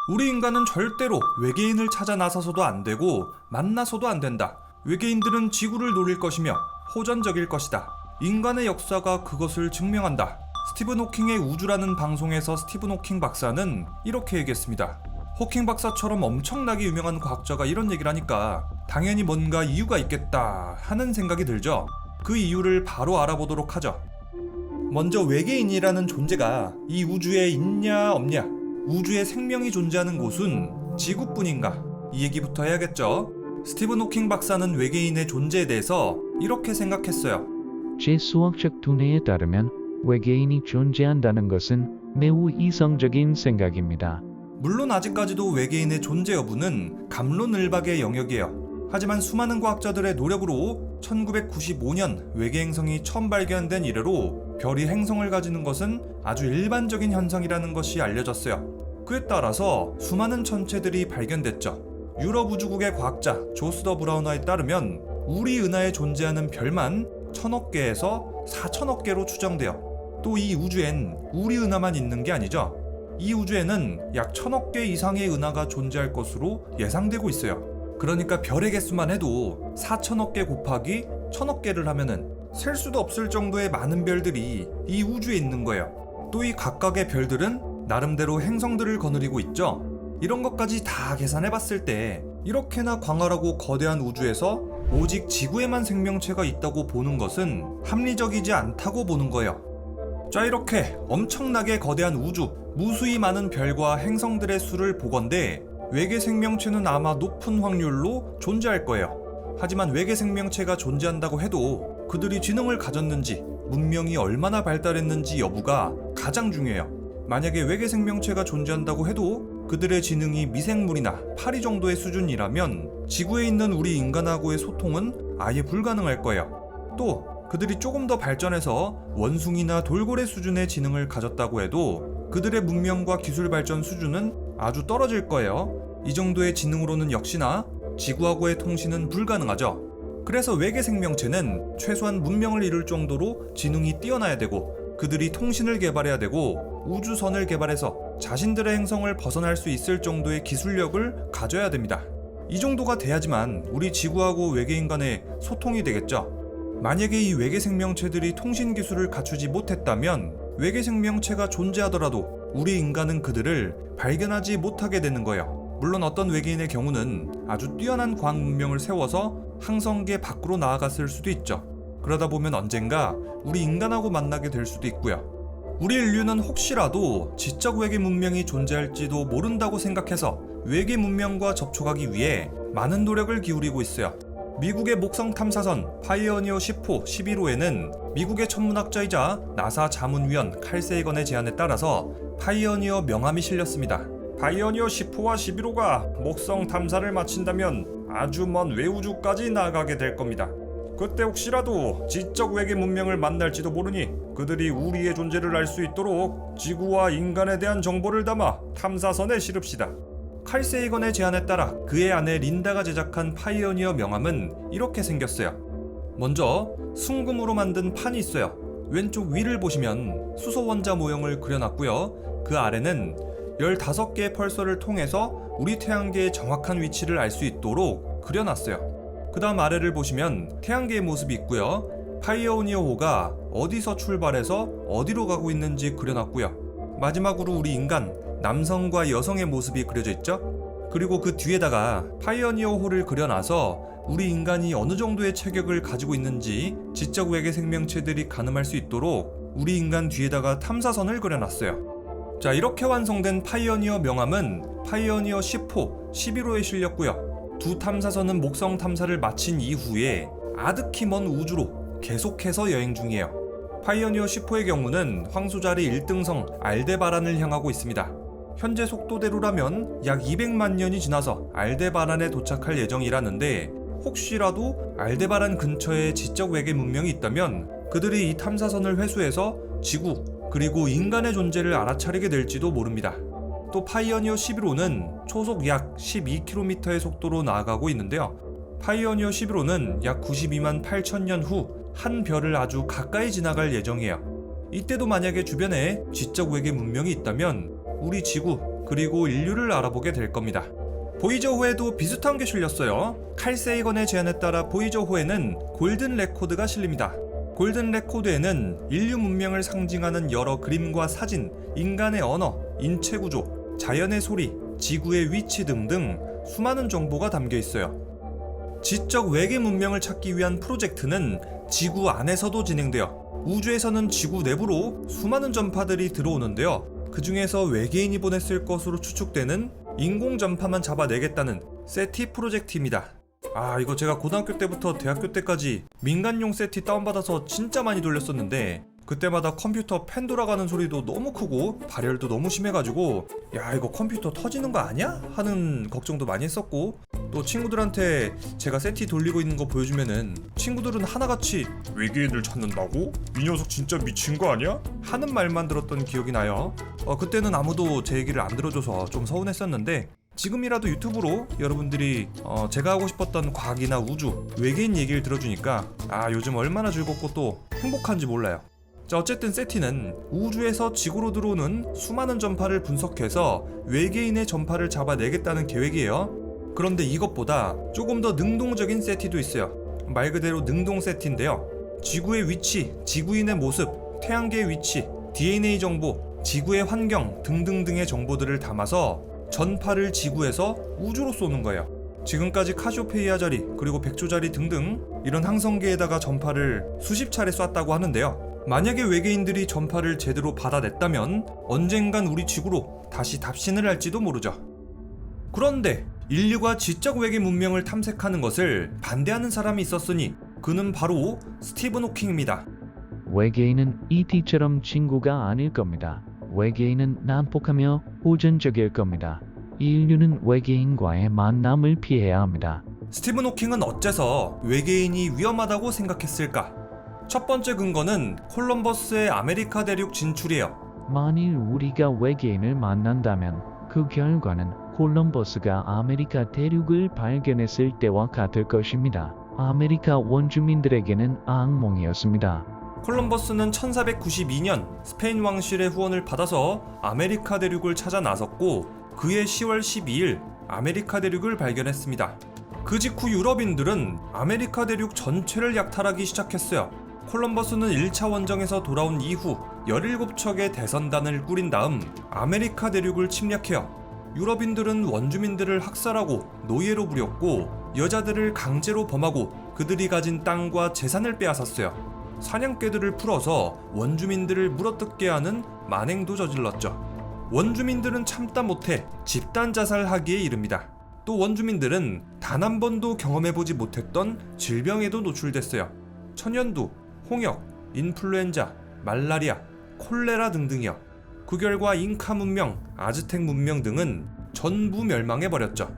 우리 인간은 절대로 외계인을 찾아 나서서도 안 되고 만나서도 안 된다. 외계인들은 지구를 노릴 것이며 호전적일 것이다. 인간의 역사가 그것을 증명한다. 스티븐 호킹의 우주라는 방송에서 스티븐 호킹 박사는 이렇게 얘기했습니다. 호킹 박사처럼 엄청나게 유명한 과학자가 이런 얘기를 하니까 당연히 뭔가 이유가 있겠다 하는 생각이 들죠. 그 이유를 바로 알아보도록 하죠. 먼저 외계인이라는 존재가 이 우주에 있냐 없냐, 우주에 생명이 존재하는 곳은 지구뿐인가, 이 얘기부터 해야겠죠. 스티븐 호킹 박사는 외계인의 존재에 대해서 이렇게 생각했어요. 제 수학적 두뇌에 따르면 외계인이 존재한다는 것은 매우 이성적인 생각입니다. 물론 아직까지도 외계인의 존재 여부는 갑론을박의 영역이에요. 하지만 수많은 과학자들의 노력으로 1995년 외계 행성이 처음 발견된 이래로 별이 행성을 가지는 것은 아주 일반적인 현상이라는 것이 알려졌어요. 그에 따라서 수많은 천체들이 발견됐죠. 유럽 우주국의 과학자 조스더 브라우너에 따르면 우리 은하에 존재하는 별만 1000억 개에서 4000억 개로 추정돼요. 또 이 우주엔 우리 은하만 있는 게 아니죠. 이 우주에는 약 1000억 개 이상의 은하가 존재할 것으로 예상되고 있어요. 그러니까 별의 개수만 해도 4000억 개 곱하기 1000억 개를 하면은 셀 수도 없을 정도의 많은 별들이 이 우주에 있는 거예요. 또 이 각각의 별들은 나름대로 행성들을 거느리고 있죠. 이런 것까지 다 계산해봤을 때 이렇게나 광활하고 거대한 우주에서 오직 지구에만 생명체가 있다고 보는 것은 합리적이지 않다고 보는 거예요. 자, 이렇게 엄청나게 거대한 우주, 무수히 많은 별과 행성들의 수를 보건대 외계 생명체는 아마 높은 확률로 존재할 거예요. 하지만 외계 생명체가 존재한다고 해도 그들이 지능을 가졌는지, 문명이 얼마나 발달했는지 여부가 가장 중요해요. 만약에 외계 생명체가 존재한다고 해도 그들의 지능이 미생물이나 파리 정도의 수준이라면 지구에 있는 우리 인간하고의 소통은 아예 불가능할 거예요. 또 그들이 조금 더 발전해서 원숭이나 돌고래 수준의 지능을 가졌다고 해도 그들의 문명과 기술 발전 수준은 아주 떨어질 거예요. 이 정도의 지능으로는 역시나 지구하고의 통신은 불가능하죠. 그래서 외계 생명체는 최소한 문명을 이룰 정도로 지능이 뛰어나야 되고 그들이 통신을 개발해야 되고 우주선을 개발해서 자신들의 행성을 벗어날 수 있을 정도의 기술력을 가져야 됩니다. 이 정도가 돼야지만 우리 지구하고 외계인 간의 소통이 되겠죠. 만약에 이 외계 생명체들이 통신 기술을 갖추지 못했다면 외계 생명체가 존재하더라도 우리 인간은 그들을 발견하지 못하게 되는 거예요. 물론 어떤 외계인의 경우는 아주 뛰어난 과학 문명을 세워서 항성계 밖으로 나아갔을 수도 있죠. 그러다 보면 언젠가 우리 인간하고 만나게 될 수도 있고요. 우리 인류는 혹시라도 지적 외계 문명이 존재할지도 모른다고 생각해서 외계 문명과 접촉하기 위해 많은 노력을 기울이고 있어요. 미국의 목성 탐사선 파이어니어 10호, 11호에는 미국의 천문학자이자 나사 자문위원 칼 세이건의 제안에 따라서 파이어니어 명함이 실렸습니다. 파이어니어 10호와 11호가 목성 탐사를 마친다면 아주 먼 외우주까지 나아가게 될 겁니다. 그때 혹시라도 지적 외계 문명을 만날지도 모르니 그들이 우리의 존재를 알 수 있도록 지구와 인간에 대한 정보를 담아 탐사선에 실읍시다. 칼 세이건의 제안에 따라 그의 아내 린다가 제작한 파이어니어 명함은 이렇게 생겼어요. 먼저 순금으로 만든 판이 있어요. 왼쪽 위를 보시면 수소 원자 모형을 그려놨고요. 그 아래는 15개의 펄서를 통해서 우리 태양계의 정확한 위치를 알 수 있도록 그려놨어요. 그 다음 아래를 보시면 태양계의 모습이 있고요. 파이오니어호가 어디서 출발해서 어디로 가고 있는지 그려놨고요. 마지막으로 우리 인간, 남성과 여성의 모습이 그려져 있죠. 그리고 그 뒤에다가 파이오니어호를 그려놔서 우리 인간이 어느 정도의 체격을 가지고 있는지 지적 외계 생명체들이 가늠할 수 있도록 우리 인간 뒤에다가 탐사선을 그려놨어요. 자, 이렇게 완성된 파이오니어 명함은 파이오니어 10호, 11호에 실렸고요. 두 탐사선은 목성 탐사를 마친 이후에 아득히 먼 우주로 계속해서 여행 중이에요. 파이오니어 10호의 경우는 황소자리 1등성 알데바란을 향하고 있습니다. 현재 속도대로라면 약 200만 년이 지나서 알데바란에 도착할 예정이라는데 혹시라도 알데바란 근처에 지적 외계 문명이 있다면 그들이 이 탐사선을 회수해서 지구 그리고 인간의 존재를 알아차리게 될지도 모릅니다. 또 파이오니어 11호는 초속 약 12km의 속도로 나아가고 있는데요. 파이오니어 11호는 약 92만 8천 년 후 한 별을 아주 가까이 지나갈 예정이에요. 이때도 만약에 주변에 지적 외계 문명이 있다면 우리 지구 그리고 인류를 알아보게 될 겁니다. 보이저호에도 비슷한 게 실렸어요. 칼 세이건의 제안에 따라 보이저호에는 골든 레코드가 실립니다. 골든 레코드에는 인류 문명을 상징하는 여러 그림과 사진, 인간의 언어, 인체 구조, 자연의 소리, 지구의 위치 등등 수많은 정보가 담겨 있어요. 지적 외계 문명을 찾기 위한 프로젝트는 지구 안에서도 진행되어 우주에서는 지구 내부로 수많은 전파들이 들어오는데요. 그 중에서 외계인이 보냈을 것으로 추측되는 인공 전파만 잡아내겠다는 세티 프로젝트입니다. 이거 제가 고등학교 때부터 대학교 때까지 민간용 세티 다운받아서 진짜 많이 돌렸었는데 그때마다 컴퓨터 팬 돌아가는 소리도 너무 크고 발열도 너무 심해가지고 야 이거 컴퓨터 터지는 거 아니야? 하는 걱정도 많이 했었고 또 친구들한테 제가 세티 돌리고 있는 거 보여주면은 친구들은 하나같이 외계인을 찾는다고? 이 녀석 진짜 미친 거 아니야? 하는 말만 들었던 기억이 나요. 그때는 아무도 제 얘기를 안 들어줘서 좀 서운했었는데 지금이라도 유튜브로 여러분들이 제가 하고 싶었던 과학이나 우주, 외계인 얘기를 들어주니까 요즘 얼마나 즐겁고 또 행복한지 몰라요. 자, 어쨌든 세티는 우주에서 지구로 들어오는 수많은 전파를 분석해서 외계인의 전파를 잡아내겠다는 계획이에요. 그런데 이것보다 조금 더 능동적인 세티도 있어요. 말 그대로 능동 세티인데요. 지구의 위치, 지구인의 모습, 태양계의 위치, DNA 정보, 지구의 환경 등등등의 정보들을 담아서 전파를 지구에서 우주로 쏘는 거예요. 지금까지 카시오페이아자리 그리고 백조자리 등등 이런 항성계에다가 전파를 수십 차례 쐈다고 하는데요. 만약에 외계인들이 전파를 제대로 받아냈다면 언젠간 우리 지구로 다시 답신을 할지도 모르죠. 그런데 인류가 지적 외계 문명을 탐색하는 것을 반대하는 사람이 있었으니 그는 바로 스티븐 호킹입니다. 외계인은 ET처럼 친구가 아닐 겁니다. 외계인은 난폭하며 호전적일 겁니다. 인류는 외계인과의 만남을 피해야 합니다. 스티븐 호킹은 어째서 외계인이 위험하다고 생각했을까? 첫 번째 근거는 콜럼버스의 아메리카 대륙 진출이에요. 만일 우리가 외계인을 만난다면 그 결과는 콜럼버스가 아메리카 대륙을 발견했을 때와 같을 것입니다. 아메리카 원주민들에게는 악몽이었습니다. 콜럼버스는 1492년 스페인 왕실의 후원을 받아서 아메리카 대륙을 찾아 나섰고 그해 10월 12일 아메리카 대륙을 발견했습니다. 그 직후 유럽인들은 아메리카 대륙 전체를 약탈하기 시작했어요. 콜럼버스는 1차 원정에서 돌아온 이후 17척의 대선단을 꾸린 다음 아메리카 대륙을 침략해요. 유럽인들은 원주민들을 학살하고 노예로 부렸고 여자들을 강제로 범하고 그들이 가진 땅과 재산을 빼앗았어요. 사냥개들을 풀어서 원주민들을 물어뜯게 하는 만행도 저질렀죠. 원주민들은 참다 못해 집단 자살하기에 이릅니다. 또 원주민들은 단 한 번도 경험해보지 못했던 질병에도 노출됐어요. 천연두, 홍역, 인플루엔자, 말라리아, 콜레라 등등이요. 그 결과 잉카 문명, 아즈텍 문명 등은 전부 멸망해버렸죠.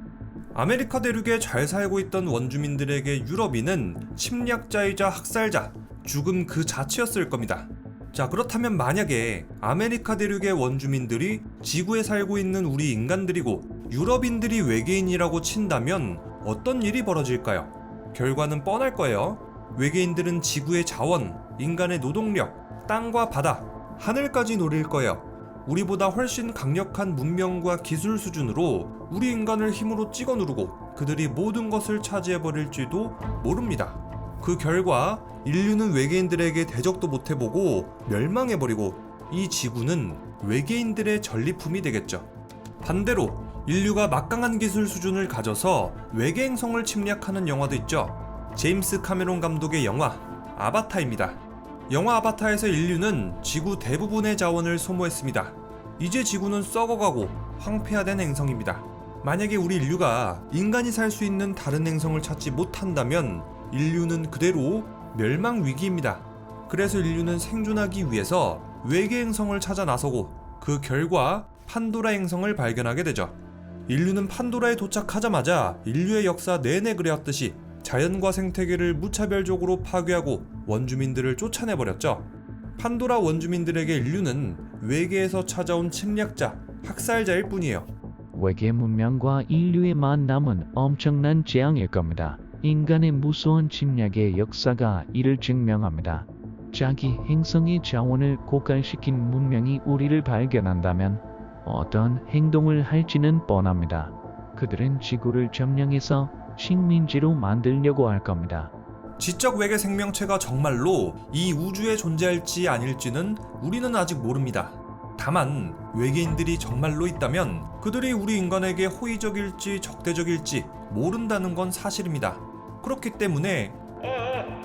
아메리카 대륙에 잘 살고 있던 원주민들에게 유럽인은 침략자이자 학살자, 죽음 그 자체였을 겁니다. 자, 그렇다면 만약에 아메리카 대륙의 원주민들이 지구에 살고 있는 우리 인간들이고 유럽인들이 외계인이라고 친다면 어떤 일이 벌어질까요? 결과는 뻔할 거예요. 외계인들은 지구의 자원, 인간의 노동력, 땅과 바다, 하늘까지 노릴 거예요. 우리보다 훨씬 강력한 문명과 기술 수준으로 우리 인간을 힘으로 찍어 누르고 그들이 모든 것을 차지해버릴지도 모릅니다. 그 결과 인류는 외계인들에게 대적도 못해보고 멸망해버리고 이 지구는 외계인들의 전리품이 되겠죠. 반대로 인류가 막강한 기술 수준을 가져서 외계 행성을 침략하는 영화도 있죠. 제임스 카메론 감독의 영화 아바타입니다. 영화 아바타에서 인류는 지구 대부분의 자원을 소모했습니다. 이제 지구는 썩어가고 황폐화된 행성입니다. 만약에 우리 인류가 인간이 살 수 있는 다른 행성을 찾지 못한다면 인류는 그대로 멸망 위기입니다. 그래서 인류는 생존하기 위해서 외계 행성을 찾아 나서고 그 결과 판도라 행성을 발견하게 되죠. 인류는 판도라에 도착하자마자 인류의 역사 내내 그래왔듯이 자연과 생태계를 무차별적으로 파괴하고 원주민들을 쫓아내버렸죠. 판도라 원주민들에게 인류는 외계에서 찾아온 침략자, 학살자일 뿐이에요. 외계 문명과 인류의 만남은 엄청난 재앙일 겁니다. 인간의 무수한 침략의 역사가 이를 증명합니다. 자기 행성의 자원을 고갈시킨 문명이 우리를 발견한다면 어떤 행동을 할지는 뻔합니다. 그들은 지구를 점령해서 식민지로 만들려고 할 겁니다. 지적 외계 생명체가 정말로 이 우주에 존재할지 아닐지는 우리는 아직 모릅니다. 다만 외계인들이 정말로 있다면 그들이 우리 인간에게 호의적일지 적대적일지 모른다는 건 사실입니다. 그렇기 때문에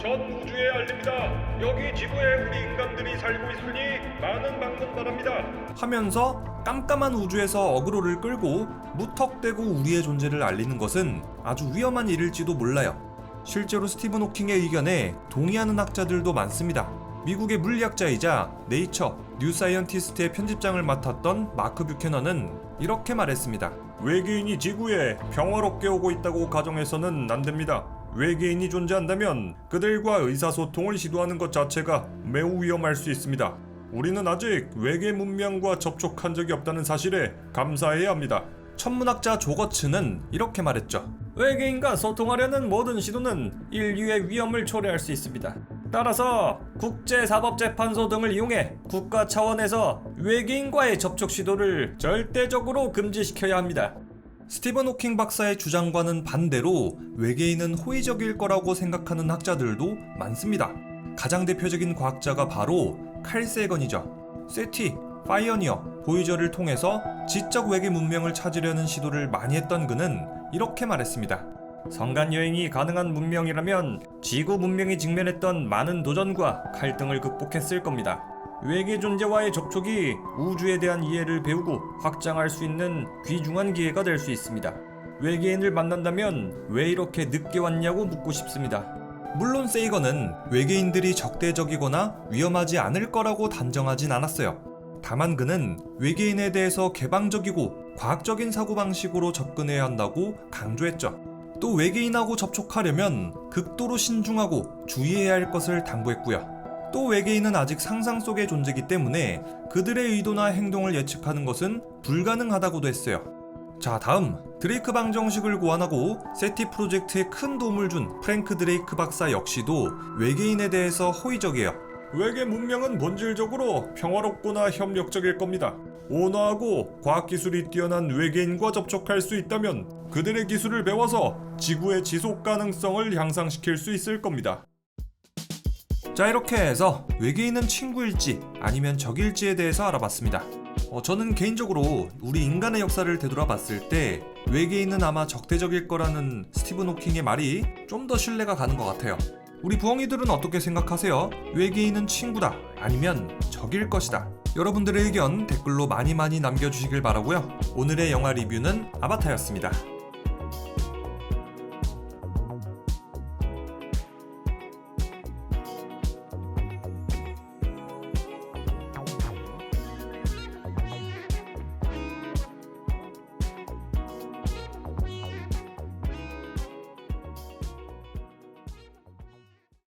전 우주에 알립니다. 여기 지구에 우리 인간들이 살고 있으니 많은 방문 바랍니다. 하면서 깜깜한 우주에서 어그로를 끌고 무턱대고 우리의 존재를 알리는 것은 아주 위험한 일일지도 몰라요. 실제로 스티븐 호킹의 의견에 동의하는 학자들도 많습니다. 미국의 물리학자이자 네이처 뉴 사이언티스트의 편집장을 맡았던 마크 뷰캐넌은 이렇게 말했습니다. 외계인이 지구에 평화롭게 오고 있다고 가정해서는 안 됩니다. 외계인이 존재한다면 그들과 의사소통을 시도하는 것 자체가 매우 위험할 수 있습니다. 우리는 아직 외계 문명과 접촉한 적이 없다는 사실에 감사해야 합니다. 천문학자 조거츠는 이렇게 말했죠. 외계인과 소통하려는 모든 시도는 인류의 위험을 초래할 수 있습니다. 따라서 국제사법재판소 등을 이용해 국가 차원에서 외계인과의 접촉 시도를 절대적으로 금지시켜야 합니다. 스티븐 호킹 박사의 주장과는 반대로 외계인은 호의적일 거라고 생각하는 학자들도 많습니다. 가장 대표적인 과학자가 바로 칼 세건이죠. 세티, 파이어니어, 보이저를 통해서 지적 외계 문명을 찾으려는 시도를 많이 했던 그는 이렇게 말했습니다. 성간 여행이 가능한 문명이라면 지구 문명이 직면했던 많은 도전과 갈등을 극복했을 겁니다. 외계 존재와의 접촉이 우주에 대한 이해를 배우고 확장할 수 있는 귀중한 기회가 될 수 있습니다. 외계인을 만난다면 왜 이렇게 늦게 왔냐고 묻고 싶습니다. 물론 세이건은 외계인들이 적대적이거나 위험하지 않을 거라고 단정하진 않았어요. 다만 그는 외계인에 대해서 개방적이고 과학적인 사고방식으로 접근해야 한다고 강조했죠. 또 외계인하고 접촉하려면 극도로 신중하고 주의해야 할 것을 당부했고요. 또 외계인은 아직 상상 속의 존재이기 때문에 그들의 의도나 행동을 예측하는 것은 불가능하다고도 했어요. 자, 다음 드레이크 방정식을 고안하고 세티 프로젝트에 큰 도움을 준 프랭크 드레이크 박사 역시도 외계인에 대해서 호의적이에요. 외계 문명은 본질적으로 평화롭거나 협력적일 겁니다. 온화하고 과학기술이 뛰어난 외계인과 접촉할 수 있다면 그들의 기술을 배워서 지구의 지속 가능성을 향상시킬 수 있을 겁니다. 자, 이렇게 해서 외계인은 친구일지 아니면 적일지에 대해서 알아봤습니다. 저는 개인적으로 우리 인간의 역사를 되돌아봤을 때 외계인은 아마 적대적일 거라는 스티븐 호킹의 말이 좀 더 신뢰가 가는 것 같아요. 우리 부엉이들은 어떻게 생각하세요? 외계인은 친구다 아니면 적일 것이다. 여러분들의 의견 댓글로 많이 남겨주시길 바라고요. 오늘의 영화 리뷰는 아바타였습니다.